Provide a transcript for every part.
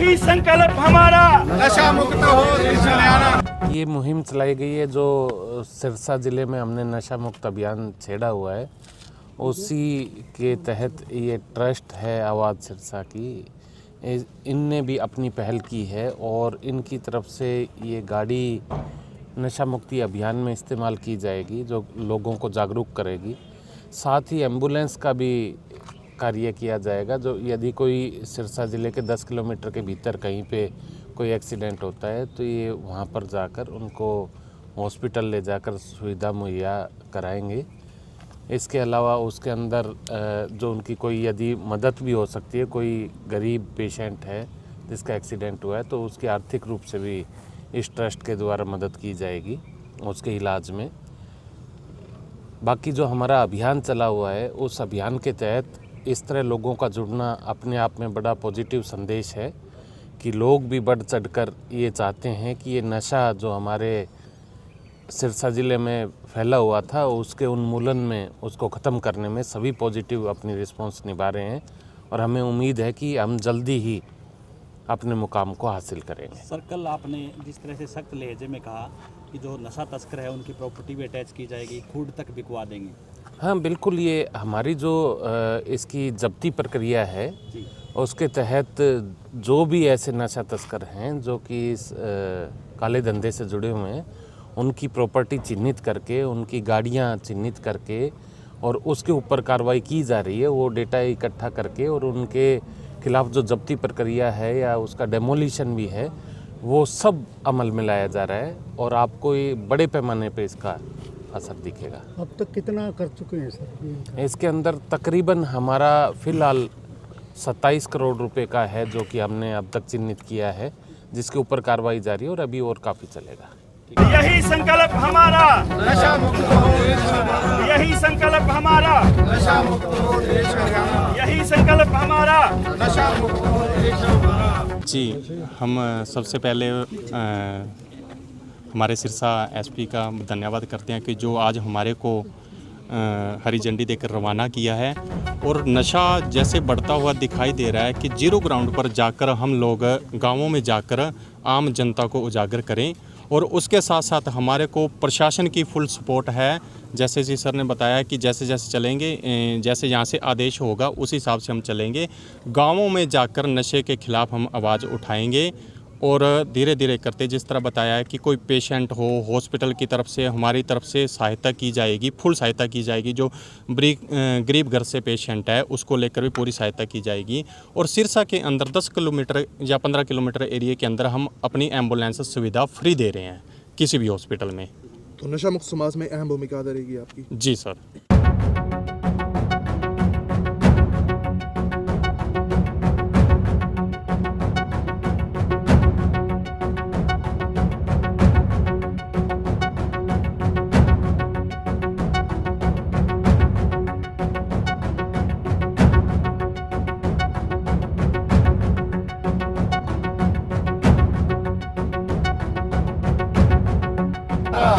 यही संकल्प हमारा, नशा मुक्त हो देश हरियाणा। ये मुहिम चलाई गई है जो सिरसा ज़िले में हमने नशा मुक्त अभियान छेड़ा हुआ है, उसी के तहत ये ट्रस्ट है आवाज़ सिरसा की, इनने भी अपनी पहल की है और इनकी तरफ से ये गाड़ी नशा मुक्ति अभियान में इस्तेमाल की जाएगी जो लोगों को जागरूक करेगी। साथ ही एम्बुलेंस का भी कार्य किया जाएगा, जो यदि कोई सिरसा ज़िले के 10 किलोमीटर के भीतर कहीं पे कोई एक्सीडेंट होता है तो ये वहाँ पर जाकर उनको हॉस्पिटल ले जाकर सुविधा मुहैया कराएंगे। इसके अलावा उसके अंदर जो उनकी कोई यदि मदद भी हो सकती है, कोई गरीब पेशेंट है जिसका एक्सीडेंट हुआ है तो उसकी आर्थिक रूप से भी इस ट्रस्ट के द्वारा मदद की जाएगी उसके इलाज में। बाकी जो हमारा अभियान चला हुआ है उस अभियान के तहत इस तरह लोगों का जुड़ना अपने आप में बड़ा पॉजिटिव संदेश है कि लोग भी बढ़ चढ़कर ये चाहते हैं कि ये नशा जो हमारे सिरसा ज़िले में फैला हुआ था उसके उन्मूलन में, उसको ख़त्म करने में सभी पॉजिटिव अपनी रिस्पॉन्स निभा रहे हैं और हमें उम्मीद है कि हम जल्दी ही अपने मुकाम को हासिल करेंगे। सर, कल आपने जिस तरह से सख्त लहजे में कहा कि जो नशा तस्कर है उनकी प्रॉपर्टी भी अटैच की जाएगी, खूड तक बिकवा देंगे। हाँ बिल्कुल, ये हमारी जो इसकी जब्ती प्रक्रिया है उसके तहत जो भी ऐसे नशा तस्कर हैं जो कि इस काले धंधे से जुड़े हुए हैं उनकी प्रॉपर्टी चिन्हित करके, उनकी गाड़ियाँ चिन्हित करके और उसके ऊपर कार्रवाई की जा रही है। वो डेटा इकट्ठा करके और उनके खिलाफ जो जब्ती प्रक्रिया है या उसका डेमोलिशन भी है वो सब अमल में लाया जा रहा है और आपको ये बड़े पैमाने पे इसका असर दिखेगा। अब तक कितना कर चुके हैं सर? इसके अंदर तकरीबन हमारा फ़िलहाल 27 करोड़ रुपए का है जो कि हमने अब तक चिन्हित किया है, जिसके ऊपर कार्रवाई जारी है और अभी और काफ़ी चलेगा। यही संकल्प हमारा, नशा मुक्त हो देश हरियाणा। यही संकल्प हमारा, नशा मुक्त हो देश हरियाणा। यही संकल्प हमारा, नशा मुक्त हो देश हरियाणा। जी, हम सबसे पहले हमारे सिरसा एसपी का धन्यवाद करते हैं कि जो आज हमारे को हरी झंडी देकर रवाना किया है और नशा जैसे बढ़ता हुआ दिखाई दे रहा है कि जीरो ग्राउंड पर जाकर हम लोग गांवों में जाकर आम जनता को उजागर करें और उसके साथ साथ हमारे को प्रशासन की फुल सपोर्ट है। जैसे जी सर ने बताया कि जैसे जैसे चलेंगे, जैसे यहाँ से आदेश होगा उस हिसाब से हम चलेंगे। गांवों में जाकर नशे के खिलाफ हम आवाज़ उठाएंगे और धीरे धीरे करते जिस तरह बताया है कि कोई पेशेंट हो हॉस्पिटल की तरफ से हमारी तरफ से सहायता की जाएगी, फुल सहायता की जाएगी। जो गरीब घर से पेशेंट है उसको लेकर भी पूरी सहायता की जाएगी और सिरसा के अंदर 10 किलोमीटर या 15 किलोमीटर एरिया के अंदर हम अपनी एम्बुलेंस सुविधा फ्री दे रहे हैं किसी भी हॉस्पिटल में। तो नशा मुक्त समाज में अहम भूमिका अदा रहेगी आपकी? जी सर।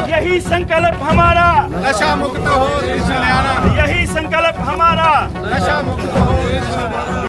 यही संकल्प हमारा, नशा मुक्त हो देश हरियाणा। यही संकल्प हमारा, नशा मुक्त हो देश हरियाणा।